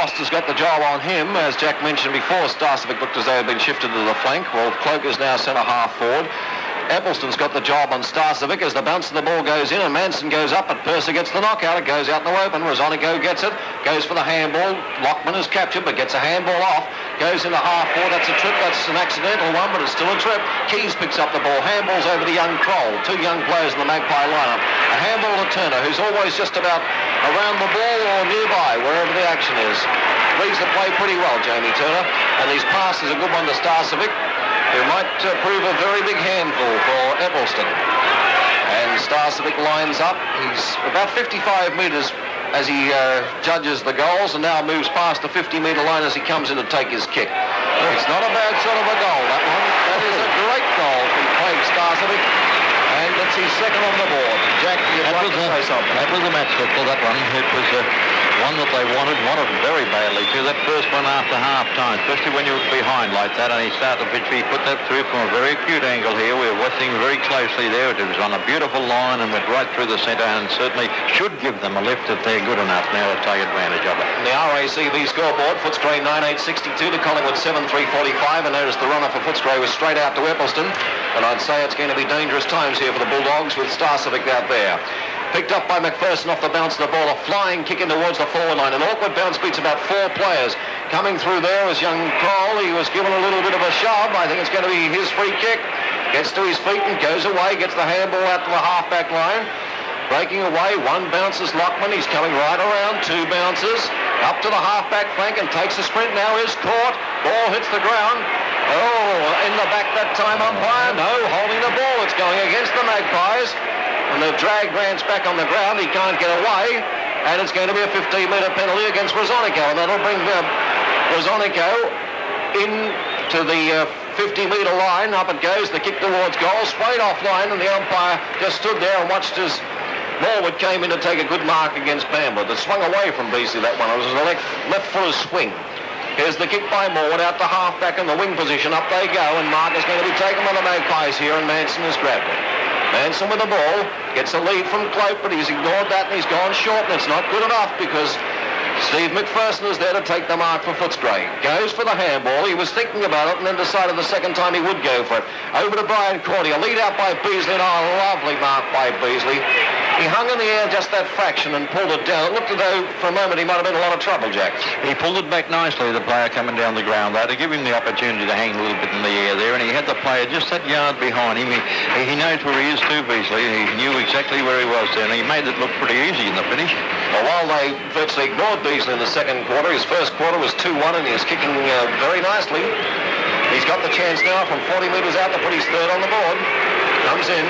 Foster's got the job on him. As Jack mentioned before, Starcevic looked as though he had been shifted to the flank. Well, Cloak is now centre half forward. Eccleston's got the job on Starcevic as the bounce of the ball goes in and Manson goes up, but Purser gets the knockout. It goes out in the open. Rosonico gets it, goes for the handball. Lockman is captured but gets a handball off. Goes into half forward. That's a trip. That's an accidental one, but it's still a trip. Keys picks up the ball. Handballs over to young Kroll. Two young players in the Magpie lineup. A handball to Turner, who's always just about around the ball or nearby, wherever the action is. Reads the play pretty well, Jamie Turner. And his pass is a good one to Starcevic, who might prove a very big handful for Eccleston. And Starcevic lines up. He's about 55 metres as he judges the goals and now moves past the 50-metre line as he comes in to take his kick. It's not a bad sort of a goal, that one. That is a great goal from Craig Starcevic. And it's his second on the board. Jack, you'd like to say something? That was a match for that one. It was one that they wanted very badly too. That first one after half-time, especially when you're behind like that, and he started the pitch, he put that through from a very acute angle here. We were watching very closely there. It was on a beautiful line and went right through the centre, and certainly should give them a lift if they're good enough now to take advantage of it. The RACV scoreboard, Footscray 9.862 to Collingwood 7.345, and notice the runner for Footscray was straight out to Eccleston, and I'd say it's going to be dangerous times here for the Bulldogs with Starcevic out there. Picked up by McPherson off the bounce of the ball. A flying kick in towards the forward line. An awkward bounce beats about 4 players. Coming through there is young Kroll. He was given a little bit of a shove. I think it's going to be his free kick. Gets to his feet and goes away. Gets the handball out to the half-back line. Breaking away. One bounces Lockman. He's coming right around. 2 bounces. Up to the half-back flank and takes a sprint. Now is caught. Ball hits the ground. Oh, in the back that time, umpire. No, holding the ball. It's going against the Magpies. And the drag Grant's back on the ground. He can't get away. And it's going to be a 15-metre penalty against Rosonico. And that'll bring Rosonico in to the 50-metre line. Up it goes. The kick towards goal. Sprayed offline. And the umpire just stood there and watched as Norwood came in to take a good mark against Bamwood. It swung away from Beasley, that one. It was a left footer's swing. Here's the kick by Morwood out to half-back in the wing position. Up they go. And Mark is going to be taken by the Magpies here. And Manson has grabbed it. Manson with the ball, gets a lead from Cloak, but he's ignored that and he's gone short, and it's not good enough because Steve McPherson is there to take the mark for Footscray. Goes for the handball. He was thinking about it and then decided the second time he would go for it. Over to Brian Cordy. A lead out by Beasley, and a lovely mark by Beasley. He hung in the air just that fraction and pulled it down. It looked as though for a moment he might have been in a lot of trouble, Jack. He pulled it back nicely, the player coming down the ground there, to give him the opportunity to hang a little bit in the air there, and he had the player just that yard behind him. He knows where he is too, Beasley. He knew exactly where he was there, and he made it look pretty easy in the finish. Well, while they virtually ignored Beasley in the second quarter, his first quarter was 2-1, and he was kicking very nicely. He's got the chance now from 40 metres out to put his third on the board. Comes in.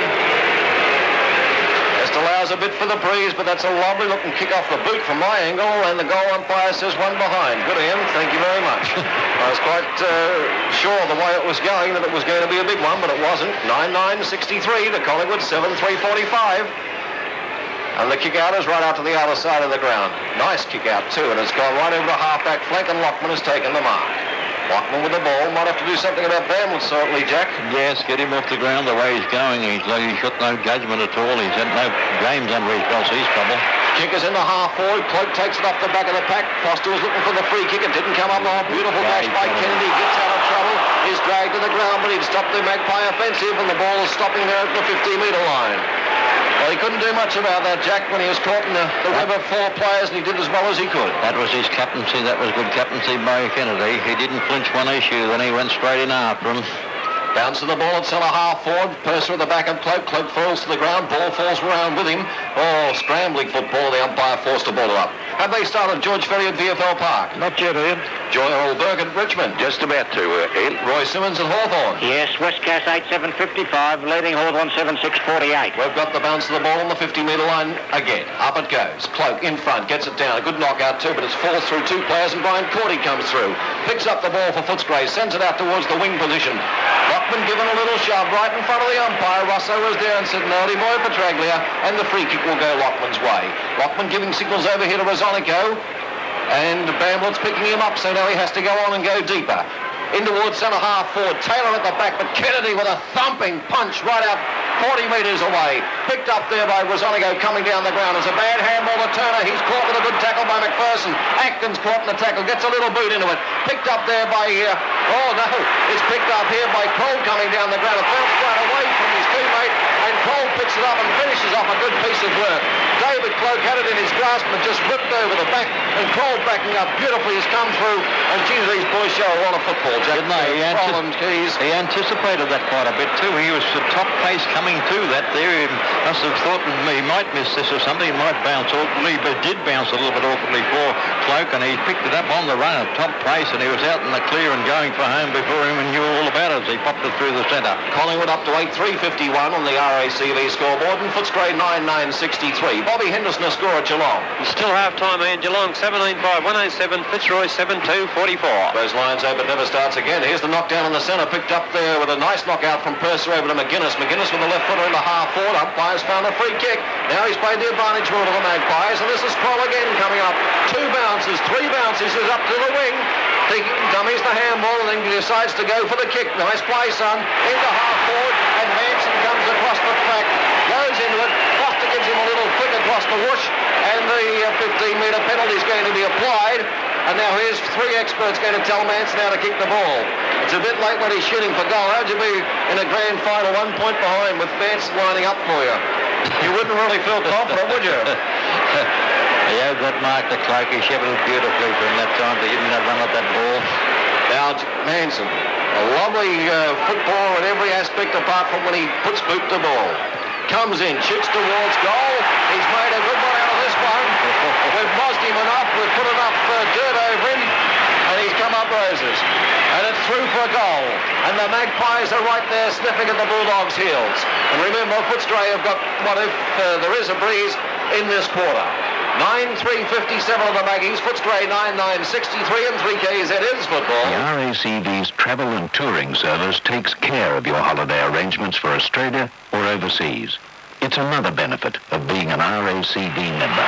Just allows a bit for the breeze, but that's a lovely looking kick off the boot from my angle, and the goal umpire says one behind. Good of him. Thank you very much. I was quite sure the way it was going that it was going to be a big one, but it wasn't. 9.963 to Collingwood, 7.345. And the kick out is right out to the outer side of the ground. Nice kick out too, and it's gone right over the half-back flank, and Lockman has taken the mark. Lockman with the ball. Might have to do something about Bamwood, certainly, Jack. Yes, get him off the ground the way he's going. He's got no judgment at all. He's had no games under his belt. He's trouble. Kick is in the half forward. Cloak takes it off the back of the pack. Foster was looking for the free kick. It didn't come up. Oh, beautiful dash by Kennedy. Gets out of trouble. He's dragged to the ground, but he'd stopped the Magpie offensive, and the ball is stopping there at the 50-metre line. Well, he couldn't do much about that, Jack, when he was caught in the web of 4 players, and he did as well as he could. That was his captaincy. That was good captaincy by Kennedy. He didn't flinch one issue, then he went straight in after him. Bounce of the ball at centre half forward. Purser at the back of Cloak. Cloak falls to the ground. Ball falls around with him. Oh, scrambling football. The umpire forced the ball up. Have they started George Ferry at VFL Park? Not yet, Ian. Joel Burke at Richmond. Just about to, Ian. Roy Simmons at Hawthorn. Yes, Westcast 8.755, leading Hawthorn 7.648. We've got the bounce of the ball on the 50-metre line again. Up it goes. Cloak in front, gets it down. A good knockout too, but it's falls through 2 players, and Brian Cordy comes through. Picks up the ball for Footscray, sends it out towards the wing position. Lockman given a little shove right in front of the umpire. Rosso was there and said, "Naughty boy, Petraglia," and the free kick will go Lockman's way. Lockman giving signals over here to Rosonico, and Bamwood's picking him up, so now he has to go on and go deeper. In towards centre half forward. Taylor at the back, but Kennedy with a thumping punch right out 40 metres away. Picked up there by Rosonigo coming down the ground. It's a bad handball to Turner. He's caught with a good tackle by McPherson. Atkins caught in the tackle. Gets a little boot into it. Picked up there by... it's picked up here by Cole coming down the ground. It bounced right away from his teammate, and Cole picks it up and finishes off a good piece of work. David Cloak had it in his grasp and just ripped over the back, and Cole backing up beautifully has come through, and geez, these boys show a lot of football, Jack. Didn't they? He anticipated that quite a bit too. He was the top pace coming to that there. He must have thought he might miss this or something. He might bounce awkwardly, but did bounce a little bit awkwardly for Cloak, and he picked it up on the run at top pace, and he was out in the clear and going for home before him and knew all about it as he popped it through the centre. Collingwood up to 8-3-51 on the RACV scoreboard, and Footscray 9-9-63. Bobby Henderson a score at Geelong. It's still half-time, Ian. Geelong 17-5, 107, Fitzroy 7-2-44. Those Lions hope it never starts again. Here's the knockdown in the centre, picked up there with a nice knockout from Purser over to McGuinness. McGuinness with the left footer in the half forward. Umpires found a free kick. Now he's played the advantage rule to the Magpies, and this is Kroll again coming up. 2 bounces, 3 bounces, is up to the wing. He dummies the handball and then decides to go for the kick. Nice play, son. Into half forward, and Manson comes across the track, goes into it. Foster gives him a little flick across the whoosh, and the 15-metre penalty is going to be applied. And now here's 3 experts going to tell Manson how to kick the ball. It's a bit late when he's shooting for goal. How'd you be in a grand final 1 point behind with Manson lining up for you? You wouldn't really feel confident, would you? He had that mark to Cloak. He shepherded beautifully for him that time to give him that run at that ball. Now, Manson, a lovely footballer in every aspect apart from when he puts boot to ball. Comes in, shoots towards goal. He's made a good one out of this one. We've mozzed him enough. We've put enough dirt over him. And he's come up roses. And it's through for a goal. And the Magpies are right there sniffing at the Bulldogs' heels. And remember, Footscray have got, what if there is a breeze in this quarter. 9-3-57 on the Maggies. Footscray 9-9-63 and 3Ks. It is football. The RACV's travel and touring service takes care of your holiday arrangements for Australia or overseas. It's another benefit of being an RACV member.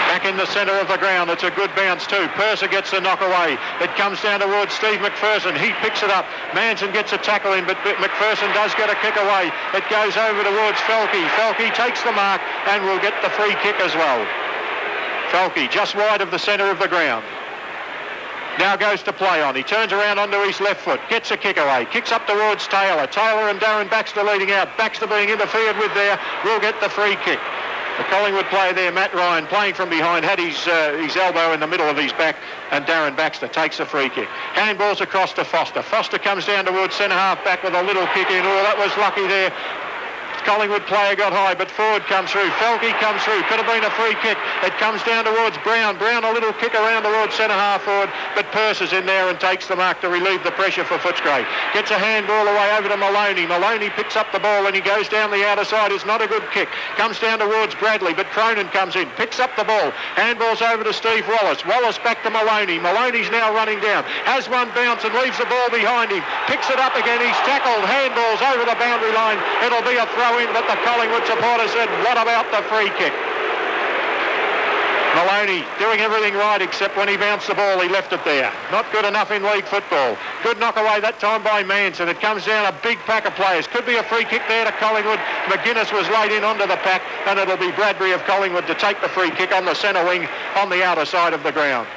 Back in the centre of the ground. It's a good bounce too. Purser gets the knock away. It comes down towards Steve McPherson. He picks it up. Manson gets a tackle in, but McPherson does get a kick away. It goes over towards Felke. Felke takes the mark and will get the free kick as well. Felke just wide of the centre of the ground. Now goes to play on. He turns around onto his left foot. Gets a kick away. Kicks up towards Taylor. Taylor and Darren Baxter leading out. Baxter being interfered with there. Will get the free kick. The Collingwood player there, Matt Ryan, playing from behind, had his elbow in the middle of his back, and Darren Baxter takes the free kick. Handballs across to Foster. Foster comes down towards centre half back with a little kick in. Oh, that was lucky there. Collingwood player got high, but forward comes through. Felke comes through. Could have been a free kick. It comes down towards Brown. Brown a little kick around towards centre half forward, but Purser's in there and takes the mark to relieve the pressure for Footscray. Gets a handball away over to Maloney. Maloney picks up the ball and he goes down the outer side. It's not a good kick. Comes down towards Bradley, but Cronin comes in. Picks up the ball. Handballs over to Steve Wallace. Wallace back to Maloney. Maloney's now running down. Has one bounce and leaves the ball behind him. Picks it up again. He's tackled. Handballs over the boundary line. It'll be a throw in, but the Collingwood supporter said, what about the free kick? Maloney doing everything right except when he bounced the ball, he left it there. Not good enough in league football. Good knock away that time by Manson. It comes down a big pack of players. Could be a free kick there to Collingwood. McGuinness was laid in onto the pack, and it'll be Bradbury of Collingwood to take the free kick on the centre wing on the outer side of the ground.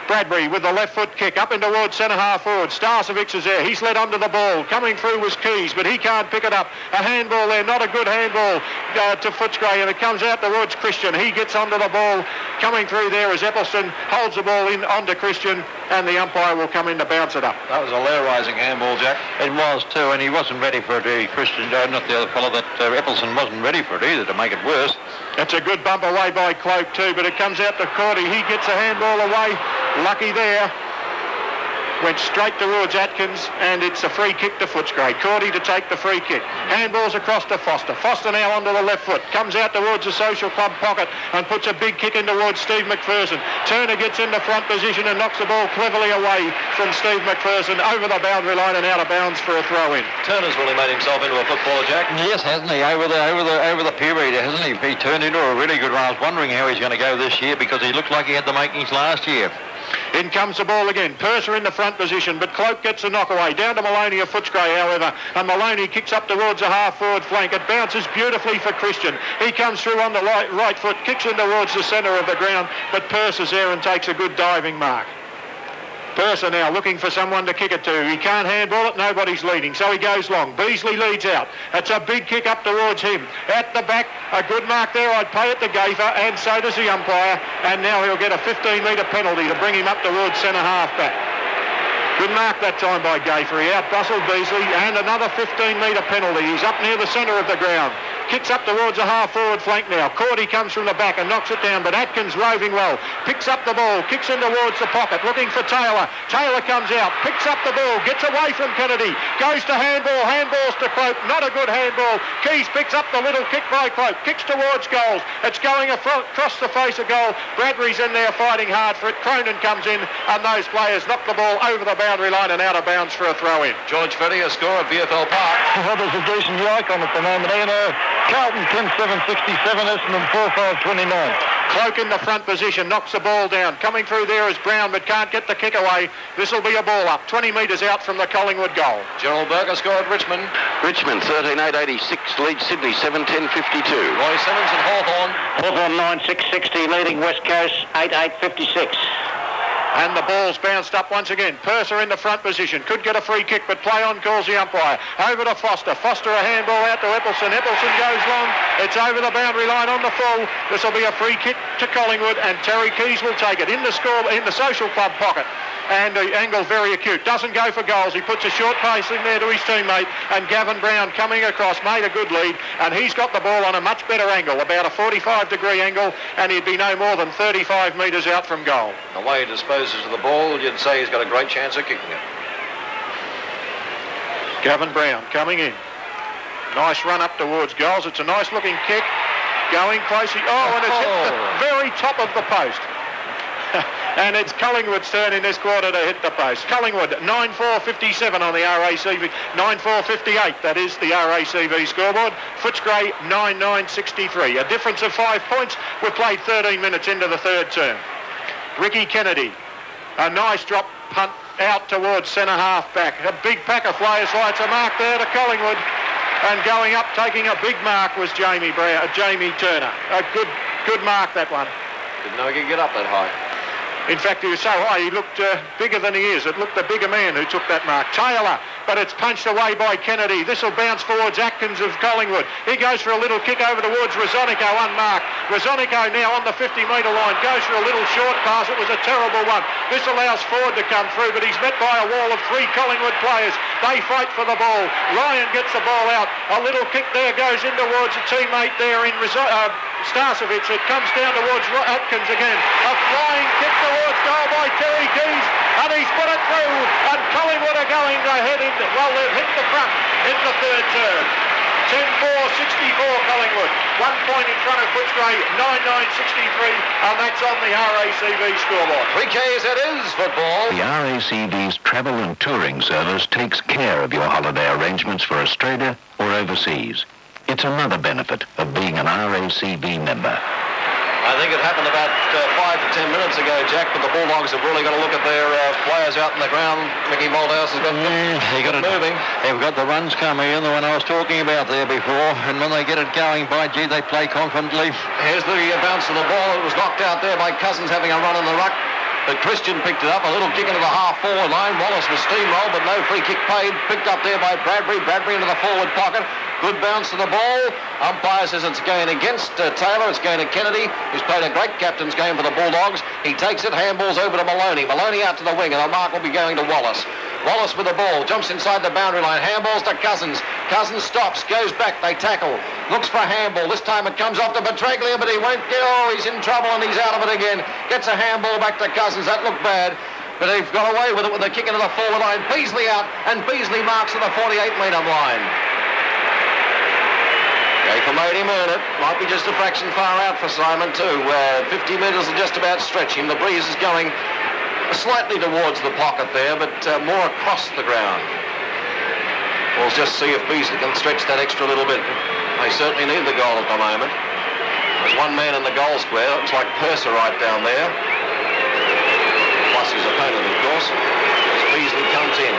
Bradbury with the left foot kick up in towards centre half forward. Starcevic is there. He's led onto the ball. Coming through was Keys, but he can't pick it up. A handball there, not a good handball to Footscray, and it comes out towards Christian. He gets onto the ball. Coming through there as Eccleston holds the ball in onto Christian, and the umpire will come in to bounce it up. That was a lair-rising handball, Jack. It was too, and he wasn't ready for it. Christian, not the other fellow, that Eccleston wasn't ready for it either, to make it worse. That's a good bump away by Cloak too, but it comes out to Cordy. He gets a handball away. Lucky there. Went straight towards Atkins, and it's a free kick to Footscray. Cordy to take the free kick. Handballs across to Foster. Foster now onto the left foot. Comes out towards the social club pocket and puts a big kick in towards Steve McPherson. Turner gets into front position and knocks the ball cleverly away from Steve McPherson over the boundary line and out of bounds for a throw-in. Turner's really made himself into a footballer, Jack. Yes, hasn't he? Over the period, hasn't he? He turned into a really good one. I was wondering how he's going to go this year because he looked like he had the makings last year. In comes the ball again. Purser in the front position, but Cloak gets a knock away. Down to Maloney of Footscray, however, and Maloney kicks up towards the half-forward flank. It bounces beautifully for Christian. He comes through on the right foot, kicks in towards the centre of the ground, but Purser's there and takes a good diving mark. Purser now looking for someone to kick it to. He can't handball it, nobody's leading, so he goes long. Beasley leads out. It's a big kick up towards him. At the back, a good mark there. I'd pay it to Gaffer, and so does the umpire. And now he'll get a 15-metre penalty to bring him up towards centre half back. Good mark that time by Gaffer. He out-bustled Beasley, and another 15-metre penalty. He's up near the centre of the ground. Kicks up towards the half-forward flank now. Cordy comes from the back and knocks it down, but Atkins roving well. Picks up the ball, kicks in towards the pocket, looking for Taylor. Taylor comes out, picks up the ball, gets away from Kennedy, goes to handball, handballs to Cloak. Not a good handball. Keys picks up the little kick by Cloak, kicks towards goals. It's going across the face of goal. Bradbury's in there fighting hard for it. Cronin comes in, and those players knock the ball over the boundary line and out of bounds for a throw-in. George Ferry, a score at VFL Park. Well, there's a decent yike on at the moment, Carlton 10-7-67, Essendon 4-5-29. Cloak in the front position, knocks the ball down. Coming through there is Brown, but can't get the kick away. This will be a ball up, 20 metres out from the Collingwood goal. Gerald Berger score at Richmond. Richmond 13-8-86 leads Sydney 7-10-52. Roy Simmons and Hawthorn. Hawthorn 9-6-60 leading West Coast 8-8-56. And the ball's bounced up once again. Purser in the front position. Could get a free kick, but play on calls the umpire. Over to Foster. Foster a handball out to Eppleson. Eppleson goes long. It's over the boundary line on the full. This will be a free kick to Collingwood, and Terry Keys will take it in the social club pocket. And the angle very acute. Doesn't go for goals. He puts a short pace in there to his teammate, and Gavin Brown coming across made a good lead, and he's got the ball on a much better angle, about a 45-degree angle, and he'd be no more than 35 metres out from goal. The way he disposes of the ball, you'd say he's got a great chance of kicking it. Gavin Brown coming in. Nice run up towards goals. It's a nice looking kick. Going closely. Oh, and it's hit the very top of the post. And it's Collingwood's turn in this quarter to hit the post. Collingwood 9-4-57 on the RACV. 9-4-58, that is the RACV scoreboard. Footscray 9-9-63. A difference of 5 points. We've played 13 minutes into the third term. Ricky Kennedy. A nice drop punt out towards centre half back. A big pack of flyers lights a mark there to Collingwood. And going up, taking a big mark was Jamie Turner. A good mark, that one. Didn't know he could get up that high. In fact, he was so high, he looked bigger than he is. It looked the bigger man who took that mark. Taylor, but it's punched away by Kennedy. This will bounce forwards Atkins of Collingwood. He goes for a little kick over towards Rosonico, unmarked. Rosonico now on the 50-metre line, goes for a little short pass. It was a terrible one. This allows Ford to come through, but he's met by a wall of 3 Collingwood players. They fight for the ball. Ryan gets the ball out. A little kick there goes in towards a teammate there in Starcevic. It comes down towards Atkins again. A flying kick towards goal by Terry Keys, and he's put it through, and Collingwood are going ahead they've hit the front in the third term. 10-4-64 Collingwood. 1 point in front of Footscray, 9-9-63, and that's on the RACV scoreboard. 3K as it is football. The RACV's travel and touring service takes care of your holiday arrangements for Australia or overseas. It's another benefit of being an RACV member. I think it happened about 5 to 10 minutes ago, Jack, but the Bulldogs have really got to look at their players out in the ground. Mickey Malthouse has got moving. They've got the runs coming in, the one I was talking about there before, and when they get it going, by gee, they play confidently. Here's the bounce of the ball. It was knocked out there by Cousins having a run in the ruck. But Christian picked it up, a little kick into the half-forward line. Wallace was steamrolled, but no free kick paid. Picked up there by Bradbury. Bradbury into the forward pocket. Good bounce to the ball. Umpire says it's going against Taylor. It's going to Kennedy, who's played a great captain's game for the Bulldogs. He takes it, handballs over to Maloney. Maloney out to the wing, and the mark will be going to Wallace. Wallace with the ball, jumps inside the boundary line, handballs to Cousins. Cousins stops, goes back, they tackle. Looks for a handball. This time it comes off to Petraglia, but he won't get. Oh, he's in trouble, and he's out of it again. Gets a handball back to Cousins. That looked bad. But they've got away with it with a kick into the forward line. Beasley out, and Beasley marks at the 48-metre line. Gafer made him earn it. Might be just a fraction far out for Simon too. 50 metres will just about stretch him. The breeze is going slightly towards the pocket there, but more across the ground. We'll just see if Beasley can stretch that extra little bit. They certainly need the goal at the moment. There's one man in the goal square. Looks like Purser right down there. Plus he's a Beasley comes in.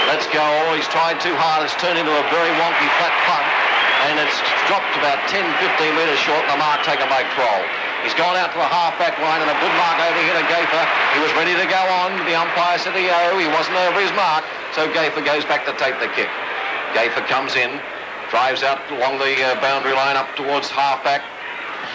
Let's go. Oh, he's tried too hard. It's turned into a very wonky flat punt. And it's dropped about 10, 15 metres short. The mark taken by Kroll. He's gone out to the half-back line and a good mark over here to Gafer. He was ready to go on. The umpire said he wasn't over his mark. So Gafer goes back to take the kick. Gafer comes in, drives out along the boundary line up towards half-back.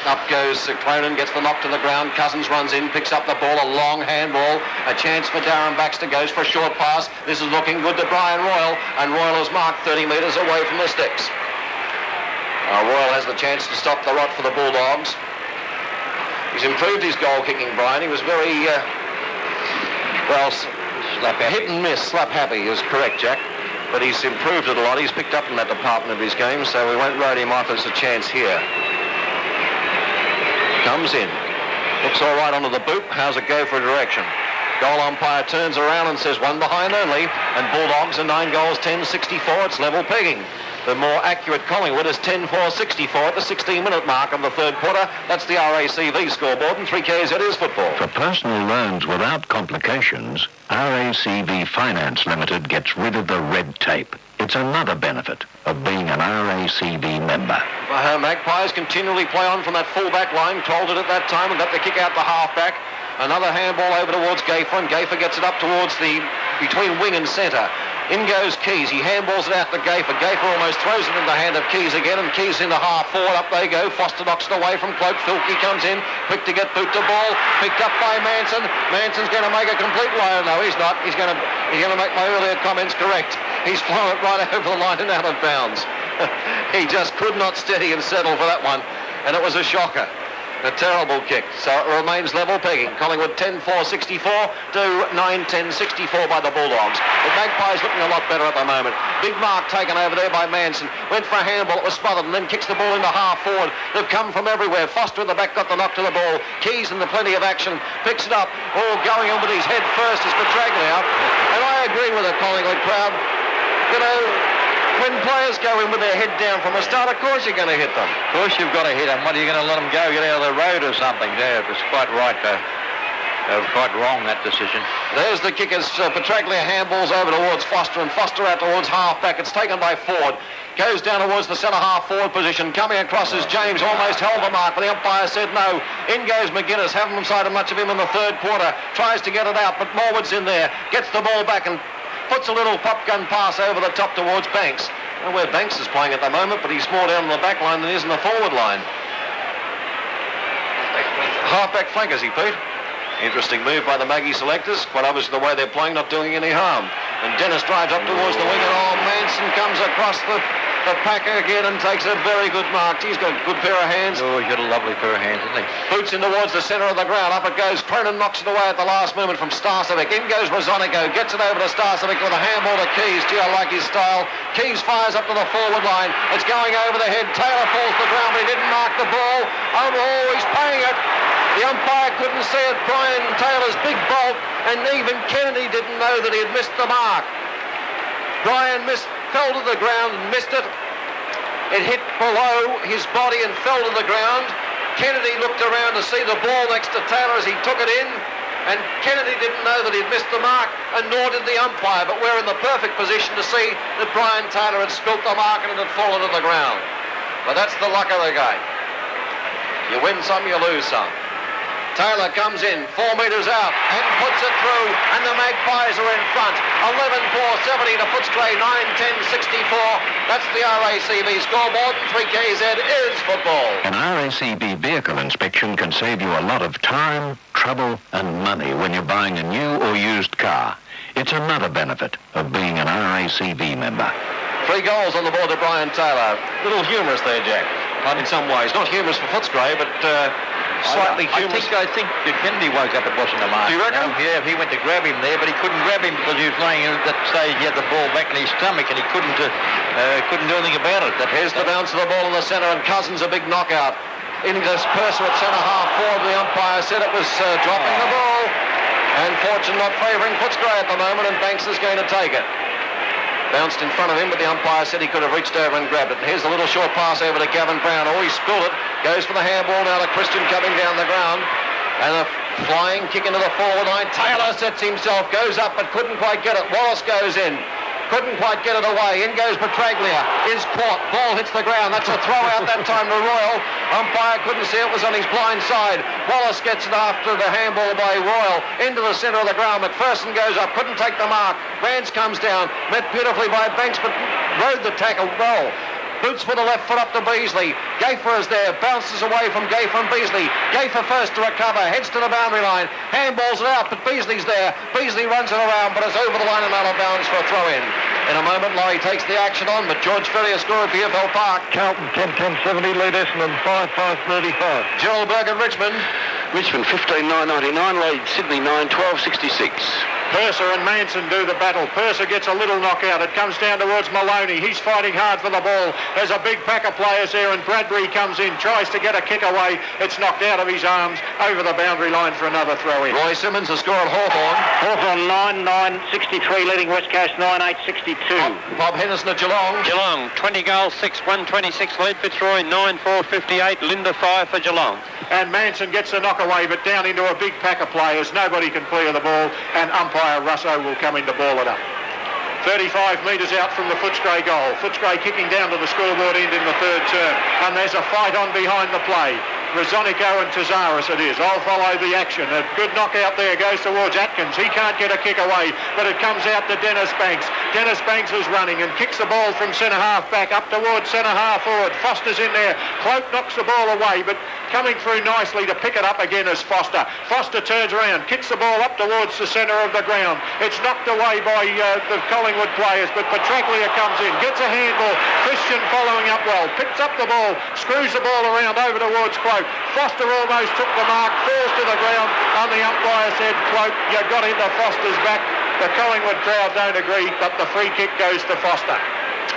Up goes Cronin, gets the knock to the ground. Cousins runs in, picks up the ball, a long handball. A chance for Darren Baxter, goes for a short pass. This is looking good to Brian Royal, and Royal is marked 30 metres away from the sticks. Royal has the chance to stop the rot for the Bulldogs. He's improved his goal kicking, Brian. He was very, hit and miss. Slap happy is correct, Jack. But he's improved it a lot. He's picked up in that department of his game, so we won't write him off as a chance here. Comes in. Looks all right onto the boot. How's it go for a direction? Goal umpire turns around and says 1 behind only. And Bulldogs are 9 goals, 10-64. It's level pegging. The more accurate Collingwood is 10-4-64 at the 16-minute mark of the third quarter. That's the RACV scoreboard, and 3Ks it is football. For personal loans without complications, RACV Finance Limited gets rid of the red tape. It's another benefit of being an RACV member. Magpies continually play on from that full-back line. Told it at that time and got the kick out the half-back. Another handball over towards Gafer, and Gafer gets it up towards between wing and centre. In goes Keys. He handballs it out to Gafer. Gafer almost throws it in the hand of Keys again, and Keys into half forward. Up they go. Foster knocks it away from Cloak. Filkey comes in, quick to get boot to ball. Picked up by Manson. Manson's going to make a complete low. No, he's not. He's going to make my earlier comments correct. He's flown it right over the line and out of bounds. He just could not steady and settle for that one, and it was a shocker. A terrible kick. So it remains level pegging. Collingwood 10-4-64 to 9-10-64 by the Bulldogs. The Magpies looking a lot better at the moment. Big mark taken over there by Manson. Went for a handball. It was smothered and then kicks the ball into half forward. They've come from everywhere. Foster in the back got the knock to the ball. Keys in the plenty of action. Picks it up. Oh, going on with his head first is Petraglia. And I agree with the Collingwood crowd. You know, when players go in with their head down from the start, of course you're going to hit them. Of course you've got to hit them. What are you going to let them go? Get out of the road or something? Yeah, it was quite right. They were quite wrong, that decision. There's the kickers. Petraglia handballs over towards Foster, and Foster out towards half-back. It's taken by Ford. Goes down towards the centre half-forward position. Coming across is James. Almost held the mark, but the umpire said no. In goes McGuinness. Haven't sighted much of him in the third quarter. Tries to get it out, but Morwood's in there. Gets the ball back and puts a little pop gun pass over the top towards Banks. I don't know where Banks is playing at the moment, but he's more down on the back line than he is in the forward line. Half-back flank, is he, Pete? Interesting move by the Maggie selectors. Quite obviously the way they're playing, not doing any harm. And Dennis drives up towards the wing, and Manson comes across the packer again and takes a very good mark. He's got a good pair of hands. Oh, he's got a lovely pair of hands, hasn't he? Boots in towards the centre of the ground. Up it goes. Cronin knocks it away at the last moment from Starcevic. In goes Rosonico. Gets it over to Starcevic with a handball to Keys. Gee, I like his style. Keys fires up to the forward line. It's going over the head. Taylor falls to the ground, but he didn't mark the ball. Oh, he's paying it. The umpire couldn't see it. Brian Taylor's big bolt, and even Kennedy didn't know that he had missed the mark. Brian fell to the ground and missed it. It hit below his body and fell to the ground. Kennedy looked around to see the ball next to Taylor as he took it in, and Kennedy didn't know that he'd missed the mark, and nor did the umpire, but we're in the perfect position to see that Brian Taylor had spilt the mark and it had fallen to the ground. But that's the luck of the game. You win some, you lose some. Taylor comes in, 4 metres out, and puts it through, and the Magpies are in front. 11-4-70 to Footscray, 9-10-64. That's the RACV scoreboard, and 3KZ is football. An RACV vehicle inspection can save you a lot of time, trouble, and money when you're buying a new or used car. It's another benefit of being an RACV member. 3 goals on the board to Brian Taylor. Little humorous there, Jack. In some ways. Not humorous for Footscray, but slightly humorous. I think Kennedy woke up, it wasn't a mark. Do you reckon? Yeah, he went to grab him there, but he couldn't grab him because he was laying at that stage. He had the ball back in his stomach, and he couldn't do anything about it. Here's the bounce of the ball in the centre, and Cousins a big knockout. In goes Purser at centre half forward. The umpire said it was dropping the ball. And fortune not favouring Footscray at the moment, and Banks is going to take it. Bounced in front of him, but the umpire said he could have reached over and grabbed it. And here's a little short pass over to Gavin Brown. Oh, he spilled it. Goes for the handball now to Christian coming down the ground. And the Flying kick into the forward line. Taylor sets himself, goes up but couldn't quite get it. Wallace goes in. Couldn't quite get it away. In goes Petraglia. Is caught. Ball hits the ground. That's a throw out that time to Royal. Umpire couldn't see it. Was on his blind side. Wallace gets it after the handball by Royal. Into the centre of the ground. McPherson goes up. Couldn't take the mark. Vance comes down. Met beautifully by Banks but rode the tackle well. Boots with the left foot up to Beasley. Gayfer is there. Bounces away from Gayfer and Beasley. Gayfer first to recover. Heads to the boundary line. Handballs it out, but Beasley's there. Beasley runs it around, but it's over the line and out of bounds for a throw-in. In a moment, Laurie takes the action on, but George Ferrier scored for VFL Park. Carlton 10-10-70, lead Essendon 5-5-35. Gerald Berg and Richmond. Richmond 15-9-99, lead Sydney 9-12-66. Purser and Manson do the battle. Purser gets a little knockout. It comes down towards Maloney. He's fighting hard for the ball. There's a big pack of players there, and Bradbury comes in, tries to get a kick away. It's knocked out of his arms over the boundary line for another throw-in. Roy Simmons has scored Hawthorn. Hawthorn 9-9-63, leading West Coast 9-8-62. Bob Henderson at Geelong. Geelong, 20 goals, 6-1-26, lead Fitzroy, 9-4-58, Linda 5 for Geelong. And Manson gets the knock away, but down into a big pack of players. Nobody can clear the ball, and umpire Russo will come in to ball it up. 35 metres out from the Footscray goal. Footscray kicking down to the scoreboard end in the third term. And there's a fight on behind the play. Rosonico and Tezaris it is. I'll follow the action. A good knockout there goes towards Atkins. He can't get a kick away, but it comes out to Dennis Banks. Dennis Banks is running and kicks the ball from centre half back up towards centre half forward. Foster's in there. Cloak knocks the ball away, but coming through nicely to pick it up again is Foster. Foster turns around, kicks the ball up towards the centre of the ground. It's knocked away by the Collingwood players, but Petraglia comes in, gets a handball. Christian following up well, picks up the ball, screws the ball around over towards Cloak. Foster almost took the mark, falls to the ground, and the umpire said, Cloak, you got into Foster's back. The Collingwood crowd don't agree, but the free kick goes to Foster.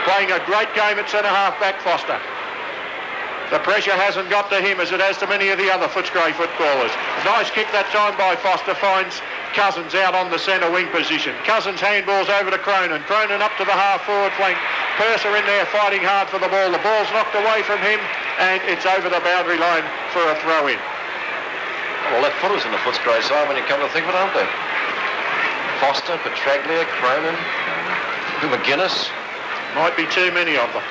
Playing a great game at centre half back, Foster. The pressure hasn't got to him as it has to many of the other Footscray footballers. Nice kick that time by Foster, finds Cousins out on the centre wing position. Cousins handballs over to Cronin. Cronin up to the half forward flank. Purser in there fighting hard for the ball. The ball's knocked away from him and it's over the boundary line for a throw in. Well, left footers in the Footscray side when you come to think of it, aren't they? Foster, Petraglia, Cronin, McGuinness. Might be too many of them.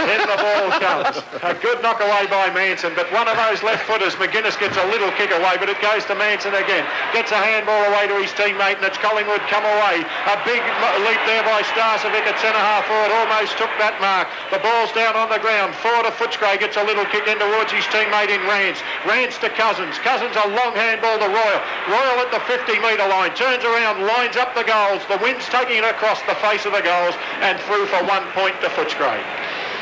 Then the ball comes. A good knock away by Manson, but one of those left footers, McGuinness gets a little kick away, but it goes to Manson again. Gets a handball away to his teammate, and it's Collingwood come away. A big leap there by Starcevic at centre half forward, almost took that mark. The ball's down on the ground. Forward to Footscray, gets a little kick in towards his teammate in Rance. Rance to Cousins. Cousins a long handball to Royal. Royal at the 50-metre line, turns around, lines up the goals. The wind's taking it across the face of the goals and through for 1 point to Footscray.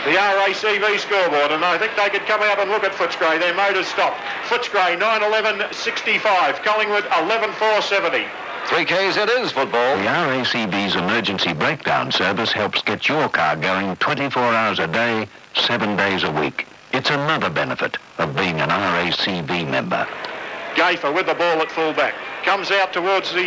The RACV scoreboard, and I think they could come out and look at Footscray. Their motor's stopped. Footscray 9-11-65. Collingwood 11-4-70. 3 Ks it is, football. The RACV's emergency breakdown service helps get your car going 24 hours a day, 7 days a week. It's another benefit of being an RACV member. Gayfer with the ball at full back. Comes out towards the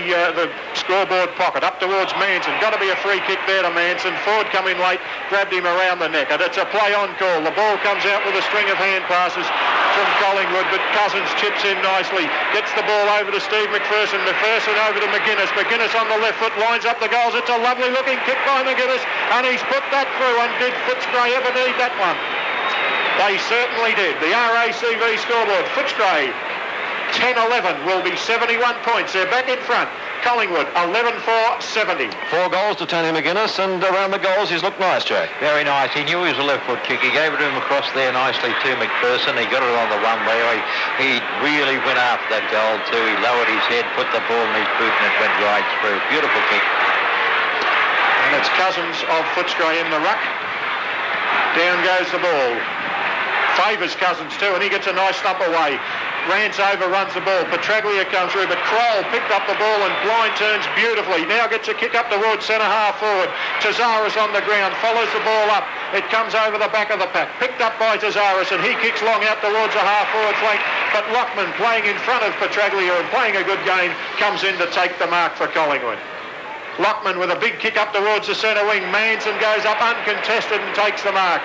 scoreboard pocket, up towards Manson. Got to be a free kick there to Manson. Ford come in late, grabbed him around the neck, and it's a play-on call. The ball comes out with a string of hand passes from Collingwood, but Cousins chips in nicely. Gets the ball over to Steve McPherson. McPherson over to McGuinness. McGuinness on the left foot, lines up the goals. It's a lovely-looking kick by McGuinness, and he's put that through. And did Footscray ever need that one? They certainly did. The RACV scoreboard, Footscray 10-11 will be 71 points. They're back in front. Collingwood 11-4-70. 4 goals to Tony McGuinness, and around the goals he's looked nice, Jack. Very nice. He knew he was a left foot kick. He gave it to him across there nicely to McPherson. He got it on the one there. He really went after that goal too. He lowered his head, put the ball in his boot, and it went right through. Beautiful kick. And it's Cousins of Footscray in the ruck. Down goes the ball. Favours Cousins too, and he gets a nice stump away. Rance overruns the ball. Petraglia comes through, but Kroll picked up the ball and blind turns beautifully. Now gets a kick up towards centre half forward. Tezaris on the ground, follows the ball up. It comes over the back of the pack. Picked up by Tezaris, and he kicks long out towards the half forward flank. But Lockman, playing in front of Petraglia and playing a good game, comes in to take the mark for Collingwood. Lockman with a big kick up towards the centre wing. Manson goes up uncontested and takes the mark.